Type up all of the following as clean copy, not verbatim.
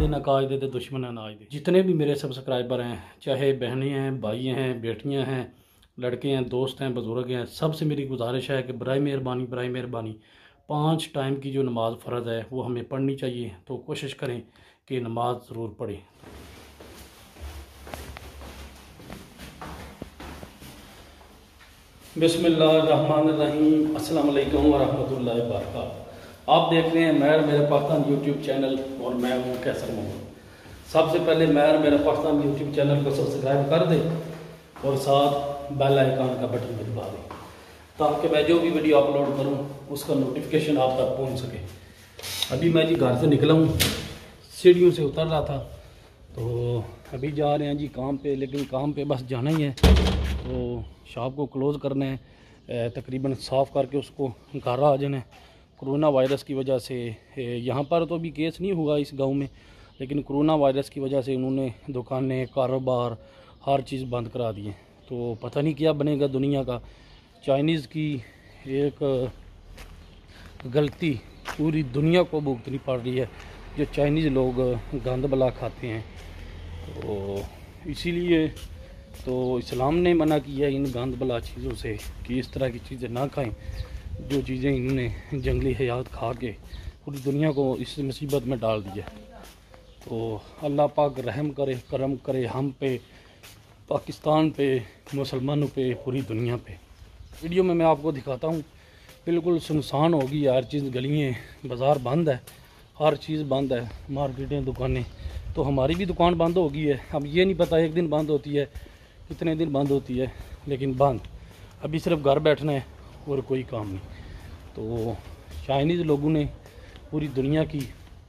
ना काज दे तो दुश्मन अनाज दे। जितने भी मेरे सब्सक्राइबर हैं, चाहे बहनें हैं, भाई हैं, बेटियां हैं, लड़के हैं, दोस्त हैं, बुज़ुर्ग हैं, सबसे मेरी गुजारिश है कि बराए मेहरबानी 5 टाइम की जो नमाज़ फ़र्ज़ है वो हमें पढ़नी चाहिए। तो कोशिश करें कि नमाज ज़रूर पढ़ें। बिस्मिल्लाहिर्रहमानिर्रहीम। अस्सलाम वालेकुम वरहमतुल्लाहि वबरकातुहू। आप देख रहे हैं महर मेरा पाकिस्तान यूट्यूब चैनल और मैं हूँ कैसर मोहम्मद। सबसे पहले महर मेरा पाकिस्तान यूट्यूब चैनल को सब्सक्राइब कर दें और साथ बेल आइकन का बटन भी दबा दें ताकि मैं जो भी वीडियो अपलोड करूँ उसका नोटिफिकेशन आप तक पहुँच सके। अभी मैं जी घर से निकला हूँ, सीढ़ियों से उतर रहा था, तो अभी जा रहे हैं जी काम पे। लेकिन काम पे बस जाना ही है, तो शॉप को क्लोज़ करना है, तकरीबन साफ़ करके उसको घर आ जाना है। कोरोना वायरस की वजह से यहाँ पर तो अभी केस नहीं हुआ इस गांव में, लेकिन कोरोना वायरस की वजह से उन्होंने दुकानें, कारोबार, हर चीज़ बंद करा दिए। तो पता नहीं क्या बनेगा दुनिया का। चाइनीज़ की एक गलती पूरी दुनिया को भुगतनी पड़ रही है, जो चाइनीज़ लोग गंद बला खाते हैं। तो इसीलिए तो इस्लाम ने मना किया इन गंद बला चीज़ों से कि इस तरह की चीज़ें ना खाएं, जो चीज़ें इन्होंने जंगली हयात खा के पूरी दुनिया को इस मुसीबत में डाल दिया। तो अल्लाह पाक रहम करे, करम करे हम पे, पाकिस्तान पे, मुसलमानों पे, पूरी दुनिया पे। वीडियो में मैं आपको दिखाता हूँ, बिल्कुल सुनसान होगी हर चीज़, गलियाँ, बाज़ार बंद है, हर चीज़ बंद है, मार्केटें, दुकानें। तो हमारी भी दुकान बंद हो गई है। अब ये नहीं पता एक दिन बंद होती है, कितने दिन बंद होती है, लेकिन बंद। अभी सिर्फ घर बैठना है और कोई काम नहीं। तो चाइनीज़ लोगों ने पूरी दुनिया की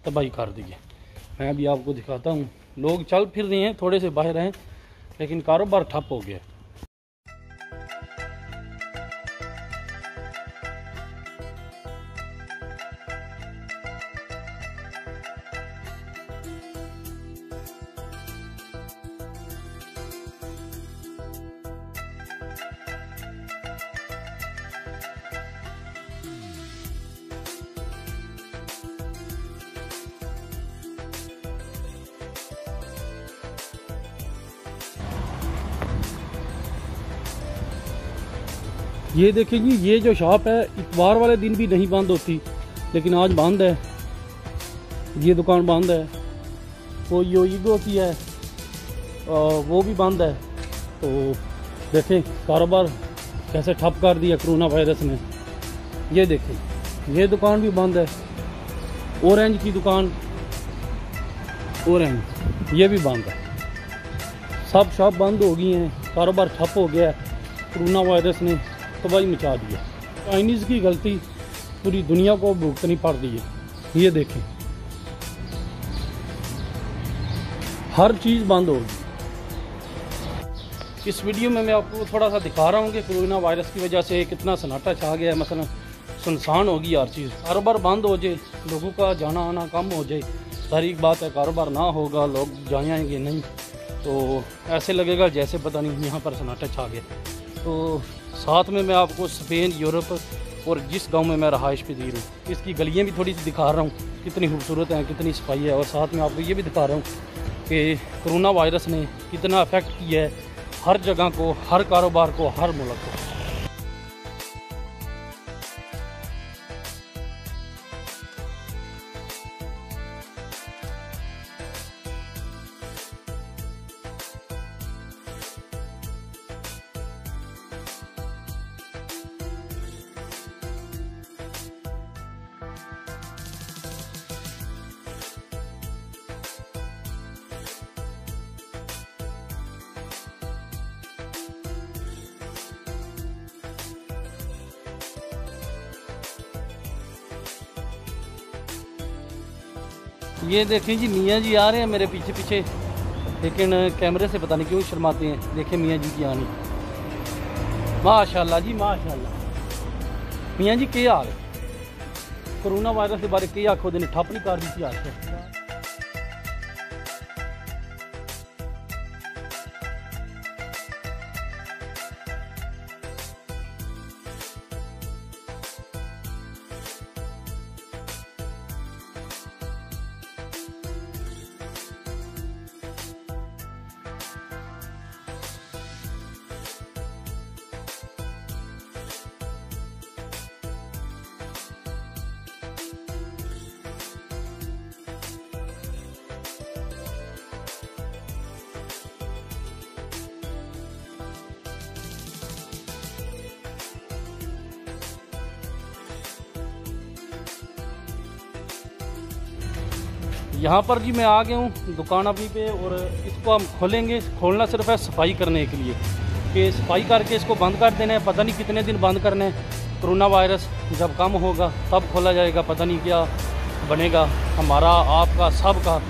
तबाही कर दी है। मैं अभी आपको दिखाता हूँ, लोग चल फिर रहे हैं, थोड़े से बाहर हैं, लेकिन कारोबार ठप हो गया। ये देखिए जी, ये जो शॉप है इतवार वाले दिन भी नहीं बंद होती, लेकिन आज बंद है। ये दुकान बंद है। वो योईगो की है, वो भी बंद है। तो देखें कारोबार कैसे ठप कर दिया कोरोना वायरस ने। ये देखें, ये दुकान भी बंद है। ऑरेंज की दुकान, ऑरेंज, ये भी बंद है। सब शॉप बंद हो गई हैं, कारोबार ठप हो गया है। कोरोना वायरस ने तबाही मचा दी है। चाइनीज़ की गलती पूरी दुनिया को भुगतनी पड़ रही है। ये देखें, हर चीज़ बंद होगी। इस वीडियो में मैं आपको थोड़ा सा दिखा रहा हूँ कि कोरोना वायरस की वजह से कितना सन्नाटा छा गया है। मसलन सुनसान होगी हर चीज़, कारोबार बंद हो जाए, लोगों का जाना आना कम हो जाए, सारी बात है। कारोबार ना होगा, लोग जाएंगे नहीं, तो ऐसे लगेगा जैसे पता नहीं यहाँ पर सन्नाटा छा गया। तो साथ में मैं आपको स्पेन, यूरोप और जिस गांव में मैं रहाइश पजीर हूँ, इसकी गलियाँ भी थोड़ी सी दिखा रहा हूँ, कितनी खूबसूरत हैं, कितनी सफाई है। और साथ में आपको ये भी दिखा रहा हूँ कि कोरोना वायरस ने कितना अफेक्ट किया है हर जगह को, हर कारोबार को, हर मुल्क को। ये देखें जी, मियाँ जी आ रहे हैं मेरे पीछे पीछे, लेकिन कैमरे से पता नहीं क्यों शर्माते हैं। देखें मियाँ जी की आनी, माशाल्लाह जी माशाल्लाह। मियाँ जी क्या हाल है? कोरोना वायरस के बारे क्या आखो दिन ठप नहीं कर दी थी आज। यहाँ पर जी मैं आ गया हूँ दुकान अभी पे, और इसको हम खोलेंगे। खोलना सिर्फ है सफाई करने के लिए, कि सफाई करके इसको बंद कर देना है। पता नहीं कितने दिन बंद करना है। कोरोना वायरस जब कम होगा तब खोला जाएगा, पता नहीं क्या बनेगा। हमारा आपका सब का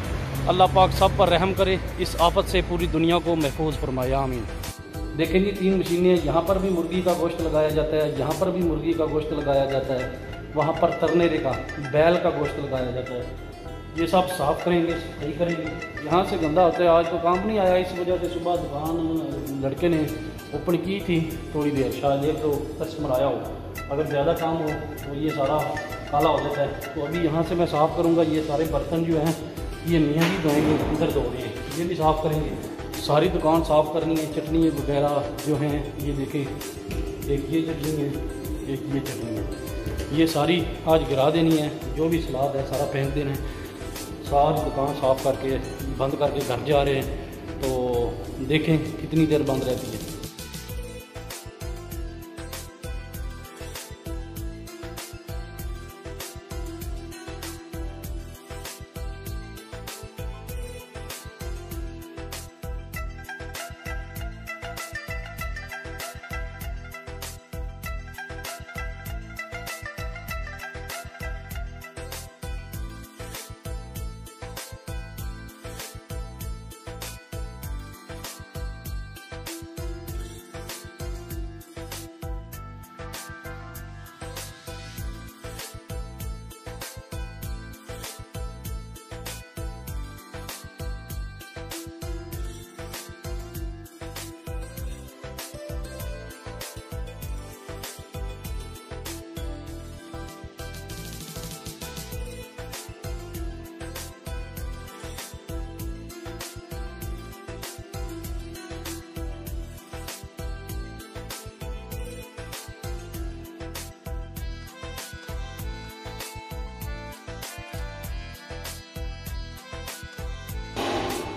अल्लाह पाक सब पर रहम करे, इस आफत से पूरी दुनिया को महफूज फरमाया, आमीन। देखें जी 3 मशीनें, यहाँ पर भी मुर्गी का गोश्त लगाया जाता है, यहाँ पर भी मुर्गी का गोश्त लगाया जाता है, वहाँ पर तरनेरे का बैल का गोश्त लगाया जाता है। ये सब साफ़ करेंगे, सफाई करेंगे। यहाँ से गंदा होता है। आज तो काम नहीं आया, इस वजह से सुबह दुकान लड़के ने ओपन की थी थोड़ी देर, शायद एक तो कस्टमर आया हो। अगर ज़्यादा काम हो तो ये सारा काला हो जाता है। तो अभी यहाँ से मैं साफ़ करूँगा। ये सारे बर्तन जो हैं ये मियाँ जी धोएंगे, इधर धो रहे हैं, ये भी साफ़ करेंगे। सारी दुकान साफ़ करनी है। चटनी वगैरह जो हैं ये देखें, एक ये चटनी है, एक ये चटनी है, ये सारी आज गिरा देनी है। जो भी सलाद है सारा फेंक देना है। सारी दुकान साफ़ करके बंद करके घर जा रहे हैं। तो देखें कितनी देर बंद रहती है।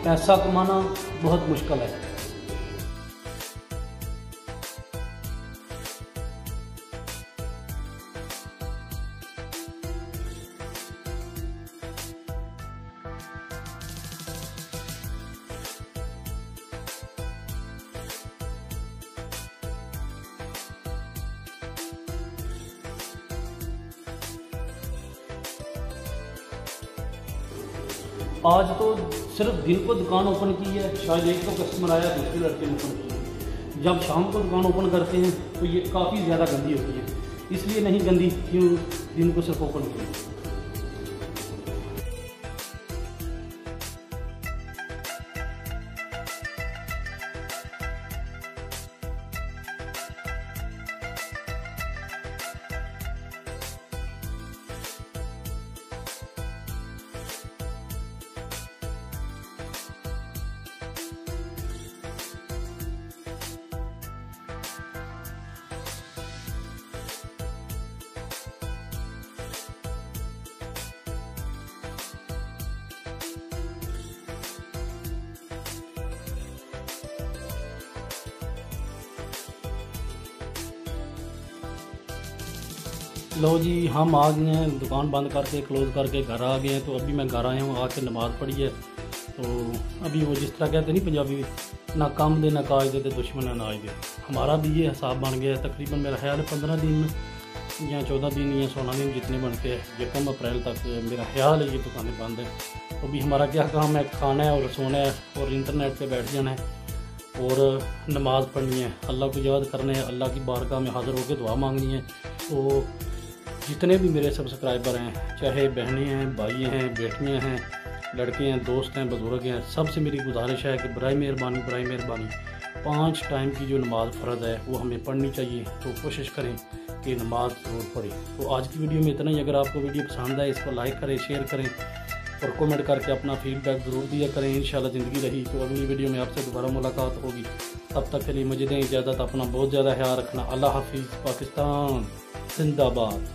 पैसा कमाना बहुत मुश्किल है। आज तो सिर्फ दिन को दुकान ओपन की है, शायद एक तो कस्टमर आया, दूसरे लड़के ने ओपन की। जब शाम को दुकान ओपन करते हैं तो ये काफ़ी ज़्यादा गंदी होती है, इसलिए नहीं गंदी क्यों दिन को सिर्फ ओपन की। लो जी हम आ गए हैं, दुकान बंद करके क्लोज़ करके घर आ गए हैं। तो अभी मैं घर आया हूँ, आके नमाज़ पढ़ी है। तो अभी वो जिस तरह कहते नहीं पंजाबी में, ना काम दे ना काज दे, दुश्मन ना नाज दे, हमारा भी ये हिसाब बन गया है। तकरीबन मेरा ख्याल है 15 दिन या 14 दिन या 16 दिन जितने बनते हैं, 1 अप्रैल तक मेरा ख्याल है ये दुकानें बंद हैं। तो अभी हमारा क्या काम है, खाना है और सोना है और इंटरनेट पर बैठ जाना है और नमाज़ पढ़नी है, अल्लाह को याद करना है, अल्लाह की बारगाह में हाज़िर होकर दुआ मांगनी है। तो जितने भी मेरे सब्सक्राइबर हैं, चाहे बहनें हैं, भाई हैं, बेटियां हैं, लड़के हैं, दोस्त हैं, बुज़ुर्ग हैं, सबसे मेरी गुजारिश है कि बराए मेहरबानी 5 टाइम की जो नमाज़ फ़र्ज़ है वो हमें पढ़नी चाहिए। तो कोशिश करें कि नमाज ज़रूर पढ़ें। तो आज की वीडियो में इतना ही। अगर आपको वीडियो पसंद आए इसको लाइक करें, शेयर करें और कमेंट करके अपना फीडबैक ज़रूर दिया करें। इंशाल्लाह ज़िंदगी रही तो अगली वीडियो में आपसे दोबारा मुलाकात होगी। तब तक के लिए मुझे दें इजाज़त। अपना बहुत ज़्यादा ख्याल रखना। अल्लाह हाफिज़। पाकिस्तान जिंदाबाद।